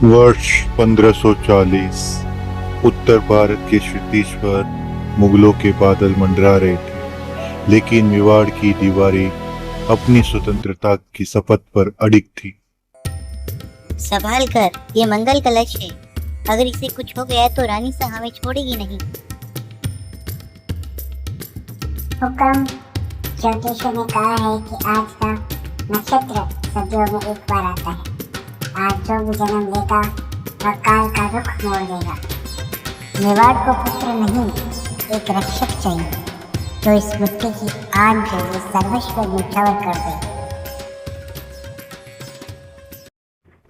वर्ष 1540 उत्तर भारत के क्षितिज पर मुगलों के बादल मंडरा रहे थे, लेकिन मेवाड़ की दीवारें अपनी स्वतंत्रता की शपथ पर अडिग थी। संभाल कर, ये मंगल कलश है। अगर इसे कुछ हो गया तो रानी सा हमें छोड़ेगी नहीं। हुक्म। ज्योतिषियों ने कहा है कि आज का नक्षत्र सदियों में एक बार आता है। आज जो भी जन्म लेगा वह काल का रुख मोड़ देगा। मेवाड़ को पुत्र नहीं, एक रक्षक चाहिए जो इस मुट्ठी की आन के लिए सर्वस्व न्यौछावर कर दे।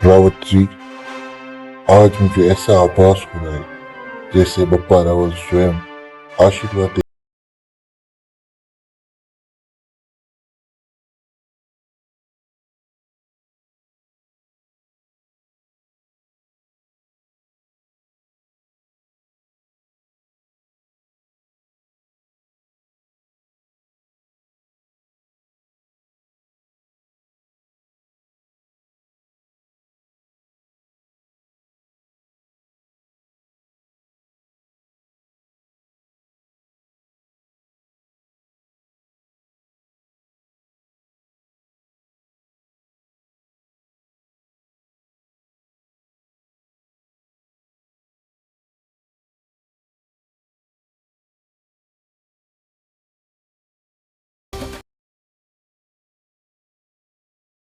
रावत जी, आज मुझे ऐसा आभास हो रहा है जैसे बप्पा रावल स्वयं आशीर्वाद